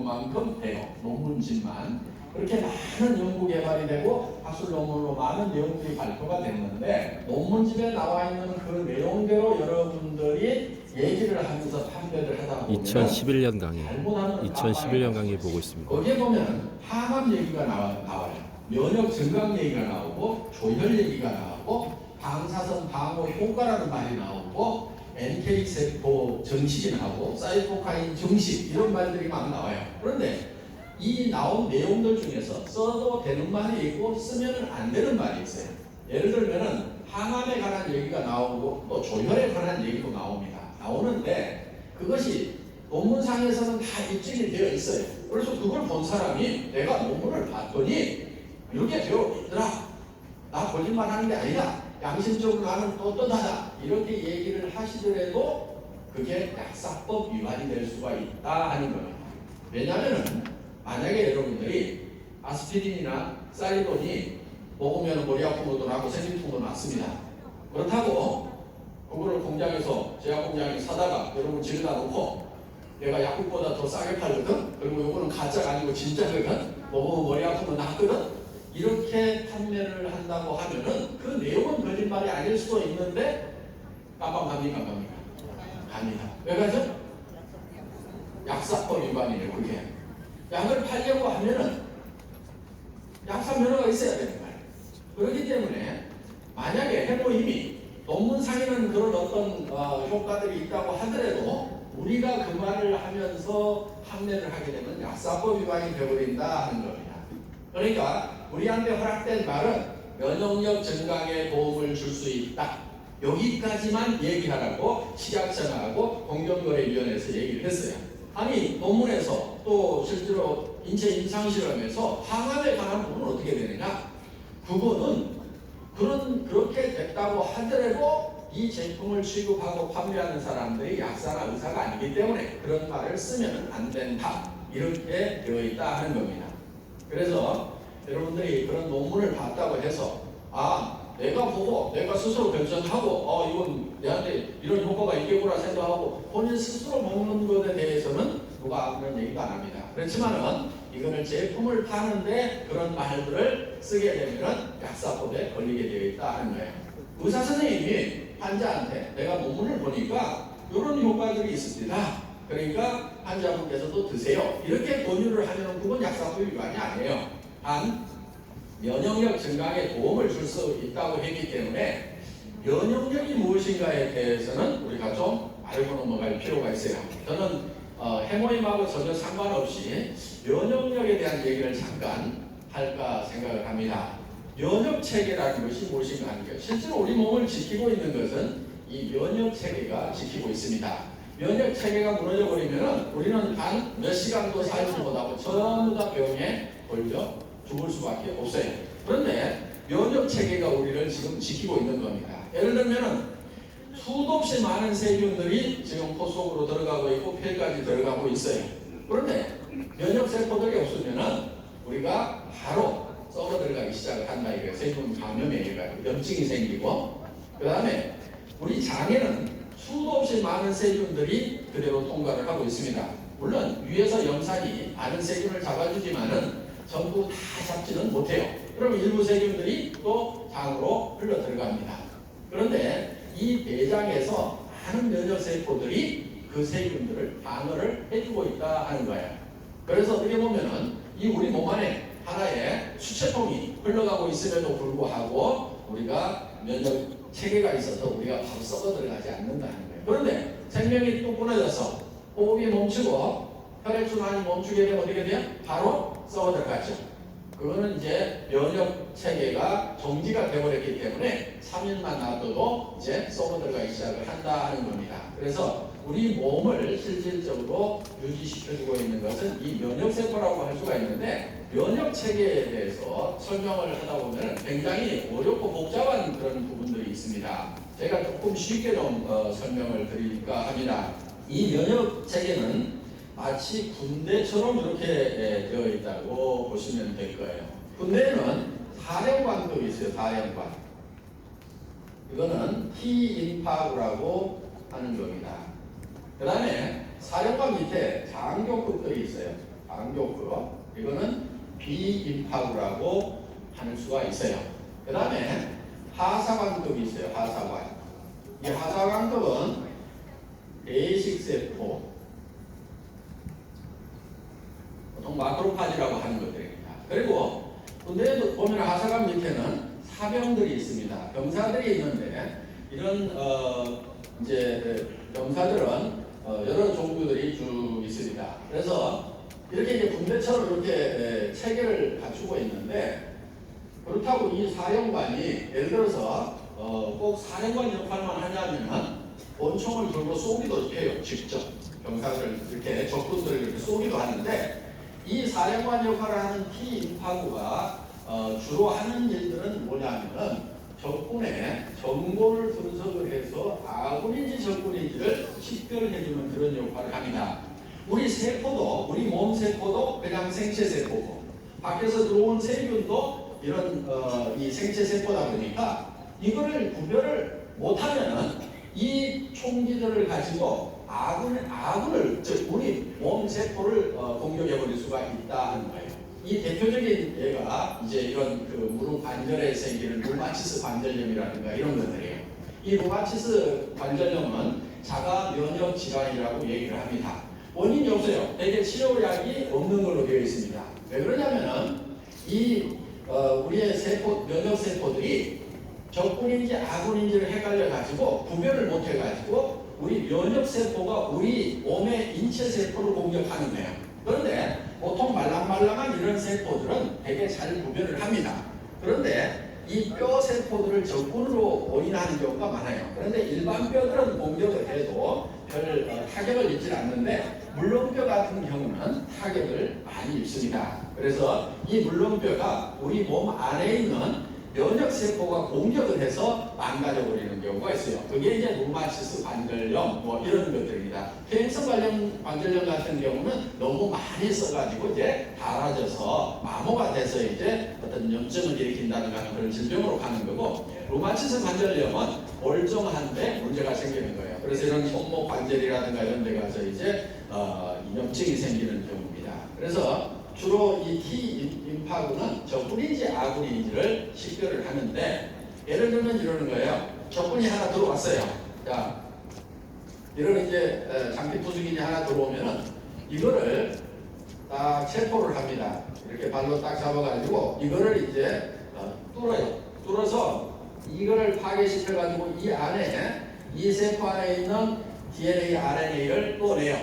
만큼 돼요. 논문집만. 그렇게 많은 연구 개발이 되고 학술 논문으로 많은 내용들이 발표가 됐는데 논문집에 나와 있는 그 내용대로 여러분들이 얘기를 하면서 판별을 하다 보면 2011년 강의, 잘못하면 2011년 강의 보고 있습니다. 거기에 보면 항암 얘기가 나와요. 면역 증강 얘기가 나오고 조혈 얘기가 나오고 방사선 방어 효과라는 말이 나오고 NK 세포 정식이 나오고 사이토카인 정식 이런 말들이 막 나와요. 그런데 이 나온 내용들 중에서 써도 되는 말이 있고 쓰면 안 되는 말이 있어요. 예를 들면은 항암에 관한 얘기가 나오고 또 조혈에 관한 얘기도 나오는데 그것이 논문상에서는 다 입증이 되어 있어요. 그래서 그걸 본 사람이 내가 논문을 봤더니 이렇게 되어 있더라. 나 거짓말 하는 게 아니다. 양심적으로 나는 떳떳하다. 이렇게 얘기를 하시더라도 그게 약사법 위반이 될 수가 있다 하는 거예요. 왜냐하면 만약에 여러분들이 아스피린이나 사이돈이 먹으면 머리 아픔도 나고 생리통도 났습니다. 그렇다고 그거를 공장에서 제약 공장에 사다가 여러분 집에다 놓고 내가 약국보다 더 싸게 팔거든. 그리고 요거는 가짜가 아니고 진짜거든. 먹으면 머리 아프면 낫거든. 이렇게 판매를 한다고 하면은 그 내용은 거짓말이 아닐 수도 있는데 깜깜합니까? 갑니다. 왜 그러죠? 약사법 위반이에요. 그게 약을 팔려고 하면은 약사 면허가 있어야 되는 거예요. 그렇기 때문에 만약에 해모임이 논문상에는 그런 어떤 효과들이 있다고 하더라도 우리가 그 말을 하면서 판매를 하게 되면 약사법 위반이 되어버린다 하는 겁니다. 그러니까 우리한테 허락된 말은 면역력 증강에 도움을 줄 수 있다. 여기까지만 얘기하라고 식약처하고 공정거래위원회에서 얘기를 했어요. 아니 논문에서 또 실제로 인체 임상실험에서 항암에 관한 부분은 어떻게 되느냐? 그거는 그렇게 됐다고 하더라도 이 제품을 취급하고 판매하는 사람들이 약사나 의사가 아니기 때문에 그런 말을 쓰면 안 된다. 이렇게 되어 있다 하는 겁니다. 그래서 여러분들이 그런 논문을 봤다고 해서 내가 보고 내가 스스로 결정하고 이건 내한테 이런 효과가 있겠구나 생각하고 본인 스스로 먹는 것에 대해서는 누가 그런 얘기도 안 합니다. 그렇지만은 이거는 제품을 파는데 그런 말들을 쓰게 되면은 약사법에 걸리게 되어 있다 하는 거예요. 의사 선생님이 환자한테 내가 논문을 보니까 이런 효과들이 있습니다. 그러니까 환자분께서도 드세요. 이렇게 권유를 하면 그건 약사법 위반이 아니에요. 단 면역력 증강에 도움을 줄 수 있다고 했기 때문에 면역력이 무엇인가에 대해서는 우리가 좀 알고 넘어갈 필요가 있어요. 저는 해모임하고 전혀 상관없이 면역력에 대한 얘기를 잠깐 할까 생각을 합니다. 면역체계라는 것이 무엇인가 하는 거예요. 실제로 우리 몸을 지키고 있는 것은 이 면역체계가 지키고 있습니다. 면역체계가 무너져 버리면 우리는 단 몇 시간도 살지 못하고 전부 다 병에 걸려 죽을 수밖에 없어요. 그런데 면역체계가 우리를 지금 지키고 있는 겁니다. 예를 들면 수도 없이 많은 세균들이 지금 코 속으로 들어가고 있고 폐까지 들어가고 있어요. 그런데 면역세포들이 없으면 우리가 바로 썩어 들어가기 시작을 한다 이거예요. 세균 감염에 의해 염증이 생기고 그 다음에 우리 장에는 수도 없이 많은 세균들이 그대로 통과를 하고 있습니다. 물론 위에서 염산이 많은 세균을 잡아주지만은 전부 다 잡지는 못해요. 그럼 일부 세균들이 또 장으로 흘러 들어갑니다. 그런데 이 대장에서 많은 면역세포들이 그 세균들을 방어를 해주고 있다 하는 거예요. 그래서 어떻게 보면은 이 우리 몸 안에 하나의 수채통이 흘러가고 있음에도 불구하고 우리가 면역 체계가 있어서 우리가 바로 썩어 들어가지 않는다는 거예요. 그런데 생명이 또 끊어져서 호흡이 멈추고 혈액순환이 멈추게 되면 어떻게 돼요? 바로 썩어 들어가죠. 그거는 이제 면역 체계가 정지가 되어버렸기 때문에 3일만 놔둬도 이제 썩어 들어가기 시작을 한다 하는 겁니다. 그래서 우리 몸을 실질적으로 유지시켜주고 있는 것은 이 면역세포라고 할 수가 있는데 면역 체계에 대해서 설명을 하다 보면 굉장히 어렵고 복잡한 그런 부분들이 있습니다. 제가 조금 쉽게 좀 설명을 드릴까 합니다. 이 면역 체계는 마치 군대처럼 이렇게 되어 있다고 보시면 될 거예요. 군대에는 사령관급이 있어요. 사령관. 이거는 T인파구라고 하는 겁니다. 그 다음에 사령관 밑에 장교급들이 있어요. 간교크, 이거는 비임파구라고 할 수가 있어요. 그 다음에 하사관급이 있어요. 하사관. 이 하사관급은 내식세포, 보통 마크로파지라고 하는 것들입니다. 그리고 군대에 보면 하사관 밑에는 사병들이 있습니다. 병사들이 있는데 이런 이제 병사들은 여러 종류들이 쭉 있습니다. 그래서 이렇게 이제 군대처럼 이렇게 체계를 갖추고 있는데, 그렇다고 이 사령관이 예를 들어서 꼭 사령관 역할만 하냐면은 권총을 들고 쏘기도 해요. 직접 병사들을 이렇게 적군들을 이렇게 쏘기도 하는데, 이 사령관 역할을 하는 T인파구가 주로 하는 일들은 뭐냐면은 적군의 정보를 분석을 해서 아군인지 적군인지를 식별해주는 그런 역할을 합니다. 우리 세포도, 우리 몸 세포도 그냥 생체 세포고, 밖에서 들어온 세균도 이런 이 생체 세포다 보니까 이거를 구별을 못하면은 이 총기들을 가지고 아군을, 즉 우리 몸 세포를 공격해 버릴 수가 있다 하는 거예요. 이 대표적인 예가 이제 이런 그 무릎 관절에 생기는 류마티스 관절염이라든가 이런 것들이에요. 이 류마티스 관절염은 자가 면역 질환이라고 얘기를 합니다. 원인이 없어요. 대개 치료약이 없는 걸로 되어 있습니다. 왜 그러냐면은 이 우리의 세포, 면역 세포들이 적군인지 아군인지를 헷갈려 가지고 구별을 못 해 가지고 우리 면역 세포가 우리 몸의 인체 세포를 공격하는 거예요. 그런데 보통 말랑말랑한 이런 세포들은 되게 잘 구별을 합니다. 그런데 이 뼈 세포들을 적군으로 오인하는 경우가 많아요. 그런데 일반 뼈들은 공격을 해도 별 타격을 입지 않는데 물렁뼈 같은 경우는 타격을 많이 입습니다. 그래서 이 물렁뼈가 우리 몸 안에 있는 면역세포가 공격을 해서 망가져버리는 경우가 있어요. 그게 이제 류마티스 관절염 뭐 이런 것들입니다. 퇴행성 관절염 같은 경우는 너무 많이 써가지고 이제 닳아져서 마모가 돼서 이제 어떤 염증을 일으킨다든가 그런 질병으로 가는 거고, 류마티스 관절염은 멀쩡한데 문제가 생기는 거예요. 그래서 이런 손목 관절이라든가 이런 데 가서 이제 염증이 생기는 경우입니다. 그래서 주로 이 T인파구는 적군인지 아군인지를 식별을 하는데, 예를 들면 이러는 거예요. 적군이 하나 들어왔어요. 자, 이런 이제 장기 투숙인이 하나 들어오면은 이거를 딱 체포를 합니다. 이렇게 발로 딱 잡아가지고 이거를 이제 뚫어요. 뚫어서 이거를 파괴시켜가지고 이 안에 이 세포 안에 있는 DNA, RNA를 꺼내요.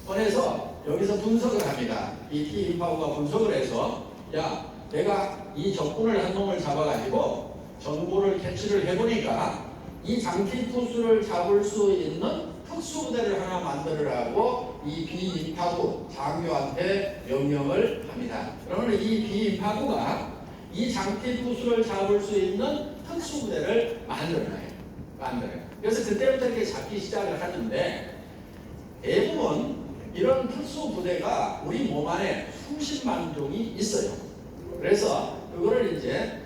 꺼내서 여기서 분석을 합니다. 이 T인파구가 분석을 해서, 야, 내가 이 적군을 한 놈을 잡아가지고 정보를 캐치를 해보니까 이 장티푸스를 잡을 수 있는 특수부대를 하나 만들으라고 이 비인파구 장교한테 명령을 합니다. 그러면 이 비인파구가 이 장티푸스를 잡을 수 있는 특수부대를 만들어요. 그래서 그때부터 이렇게 잡기 시작을 하는데, 대부분 이런 특수 부대가 우리 몸 안에 수십만 종이 있어요. 그래서 그거를 이제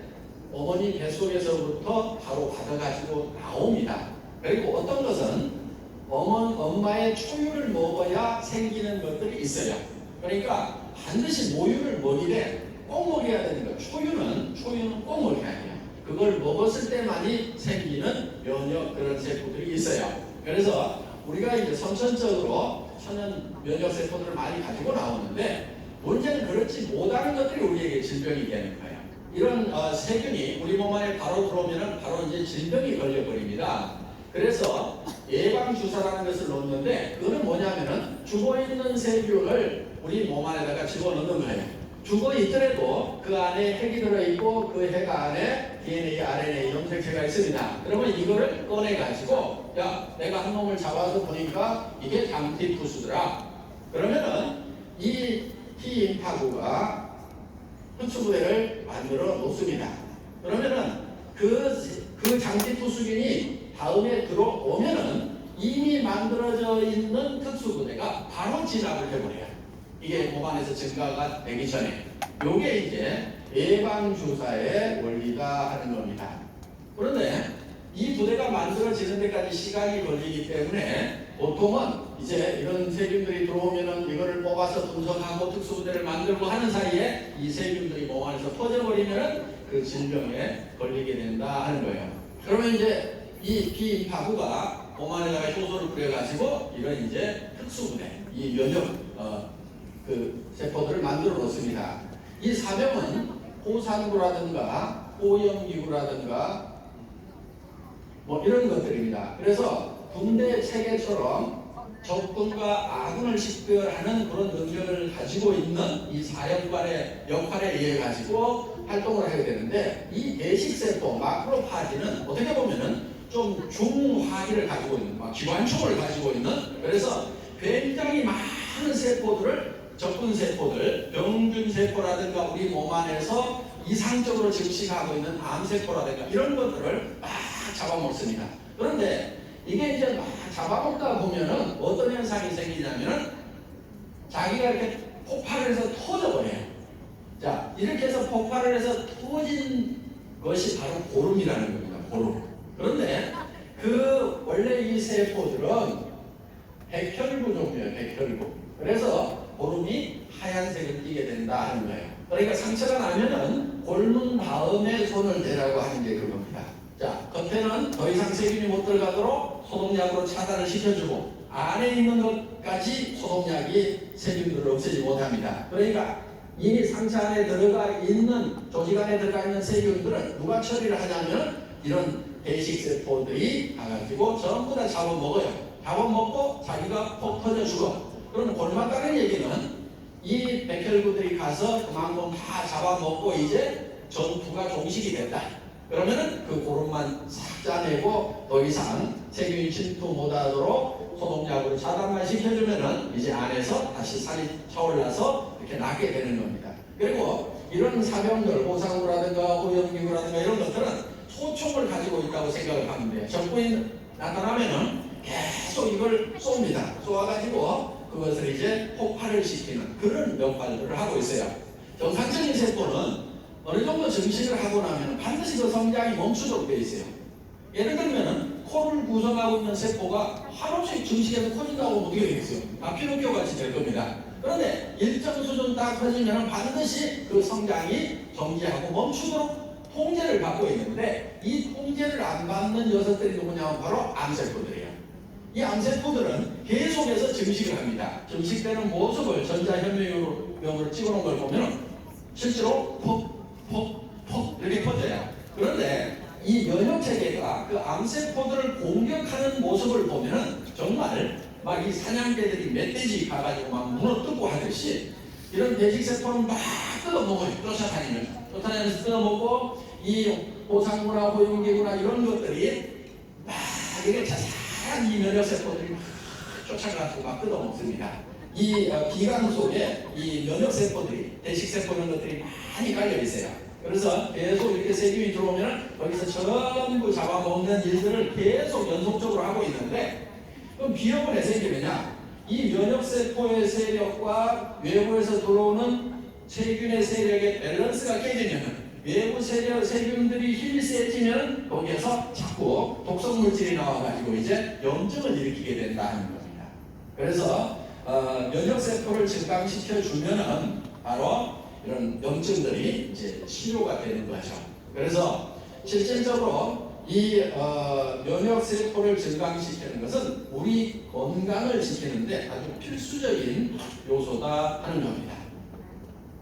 어머니 뱃속에서부터 바로 받아가지고 나옵니다. 그리고 어떤 것은 엄마의 초유를 먹어야 생기는 것들이 있어요. 그러니까 반드시 모유를 먹이되 꼭 먹여야 되는 거예요. 초유는 꼭 먹여야 돼요. 그걸 먹었을 때만이 생기는 면역 그런 세포들이 있어요. 그래서 우리가 이제 선천적으로 천연 면역 세포들을 많이 가지고 나오는데, 문제는 그렇지 못하는 것들이 우리에게 질병이 되는 거예요. 이런 세균이 우리 몸 안에 바로 들어오면 바로 이제 질병이 걸려버립니다. 그래서 예방주사라는 것을 놓는데, 그거는 뭐냐면은 죽어있는 세균을 우리 몸 안에다가 집어넣는 거예요. 죽어 있더라도 그 안에 핵이 들어있고 그 핵 안에 DNA, RNA 염색체가 있습니다. 그러면 이거를 꺼내가지고, 야, 내가 한 놈을 잡아서 보니까 이게 장티푸스더라. 그러면은 이 T인파구가 특수부대를 만들어 놓습니다. 그러면은 그 장티푸스균이 다음에 들어오면은 이미 만들어져 있는 특수부대가 바로 진압을 해버려요. 이게 몸 안에서 증가가 되기 전에. 요게 이제 예방주사의 원리다 하는 겁니다. 그런데 이 부대가 만들어지는 데까지 시간이 걸리기 때문에 보통은 이제 이런 세균들이 들어오면은 이거를 뽑아서 분석하고 특수부대를 만들고 하는 사이에 이 세균들이 몸 안에서 퍼져버리면은 그 질병에 걸리게 된다 하는 거예요. 그러면 이제 이 비파구가 몸 안에다가 효소를 뿌려가지고 이런 이제 특수부대, 이 면역 그 세포들을 만들어 놓습니다. 이 사병은 호산구라든가 호염기구라든가 뭐 이런 것들입니다. 그래서 군대 체계처럼 적군과 아군을 식별하는 그런 능력을 가지고 있는 이 사령관의 역할에 의해 가지고 활동을 하게 되는데, 이 배식세포 마크로파지는 어떻게 보면은 좀 중화기를 가지고 있는, 기관총을 가지고 있는, 그래서 굉장히 많은 세포들을, 적군 세포들, 병균 세포라든가 우리 몸 안에서 이상적으로 증식하고 있는 암세포라든가 이런 것들을 막 잡아먹습니다. 그런데 이게 이제 막 잡아먹다 보면은 어떤 현상이 생기냐면은 자기가 이렇게 폭발을 해서 터져버려요. 자, 이렇게 해서 폭발을 해서 터진 것이 바로 고름이라는 겁니다. 고름. 그런데 그 원래 이 세포들은 백혈구 종류예요. 백혈구. 그래서 고름이 하얀색을 띠게 된다 하는 거예요. 그러니까 상처가 나면은 곪은 다음에 손을 대라고 하는 게 그겁니다. 자, 겉에는 더 이상 세균이 못 들어가도록 소독약으로 차단을 시켜주고 안에 있는 것까지 소독약이 세균들을 없애지 못합니다. 그러니까 이 상처 안에 들어가 있는, 조직 안에 들어가 있는 세균들은 누가 처리를 하냐면 이런 배식세포들이 가가지고 전부 다 잡아먹어요. 잡아먹고 자기가 폭 터져 죽어. 그럼 골막가는 얘기는 이 백혈구들이 가서 그만큼 다 잡아먹고 이제 전투가 종식이 된다. 그러면은 그 고름만 싹 짜내고 더 이상 세균이 침투 못하도록 소독약으로 차단만 시켜주면은 이제 안에서 다시 살이 차올라서 이렇게 낫게 되는 겁니다. 그리고 이런 사병들, 호상구라든가 호염기구라든가 이런 것들은 소총을 가지고 있다고 생각을 하면 돼요. 적군이 나타나면은 계속 이걸 쏩니다. 쏘아가지고 그것을 이제 폭발을 시키는 그런 역할들을 하고 있어요. 정상적인 세포는 어느 정도 증식을 하고 나면 반드시 그 성장이 멈추도록 되어 있어요. 예를 들면은 코를 구성하고 있는 세포가 한없이 증식해서 커진다고 하면 어떻게 되겠어요? 피노키오 같이 될 겁니다. 그런데 일정 수준 딱 커지면 반드시 그 성장이 정지하고 멈추도록 통제를 받고 있는데, 이 통제를 안 받는 녀석들이 누구냐면 바로 암세포들이에요. 이 암세포들은 계속해서 증식을 합니다. 증식되는 모습을 전자현미경으로 찍어놓은 걸 보면 실제로 폭 이렇게 퍼져요. 그런데 이 면역체계가 그 암세포들을 공격하는 모습을 보면은 정말 막 이 사냥개들이 멧돼지 가가지고 막 물어뜯고 하듯이 이런 배식세포는 막 뜯어먹어요. 쫓아다니면서 뜯어먹고 이 호상구나 호용기구나 이런 것들이 막 이렇게 자세한 이 면역세포들이 막 쫓아가지고 막 뜯어먹습니다. 이 기관 속에 이 면역세포들이, 배식세포 이런 것들이 많이 깔려있어요. 그래서 계속 이렇게 세균이 들어오면 거기서 전부 잡아먹는 일들을 계속 연속적으로 하고 있는데, 그럼 비염은 왜 생기느냐? 이 면역세포의 세력과 외부에서 들어오는 세균의 세력의 밸런스가 깨지면, 외부 세력, 세균들이 힘이 세지면 거기에서 자꾸 독성물질이 나와가지고 이제 염증을 일으키게 된다는 겁니다. 그래서 면역세포를 증강시켜주면은 바로 이런 염증들이 이제 치료가 되는 거죠. 그래서 실질적으로 이 면역세포를 증강시키는 것은 우리 건강을 지키는데 아주 필수적인 요소다 하는 겁니다.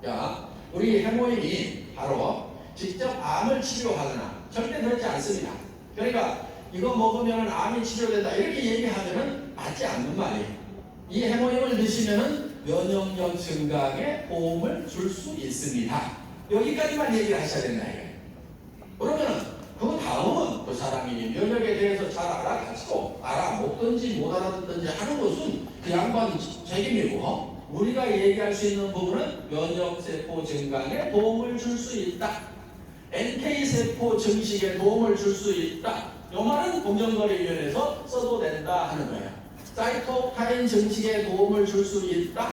자, 우리 해모인이 바로 직접 암을 치료하거나 절대 그렇지 않습니다. 그러니까 이거 먹으면 암이 치료된다 이렇게 얘기하면 맞지 않는 말이에요. 이 해모임을 드시면 면역력 증강에 도움을 줄 수 있습니다. 여기까지만 얘기를 하셔야 된다 이거예요. 그러면 그 다음은 그 사람이 면역에 대해서 잘 알아가지고 알아먹든지 못 알아듣든지 하는 것은 그 양반 책임이고, 우리가 얘기할 수 있는 부분은 면역세포 증강에 도움을 줄 수 있다, NK세포 증식에 도움을 줄 수 있다, 이 말은 공정거래위원회에서 써도 된다 하는 거예요. 사이토카인 증식에 도움을 줄 수 있다,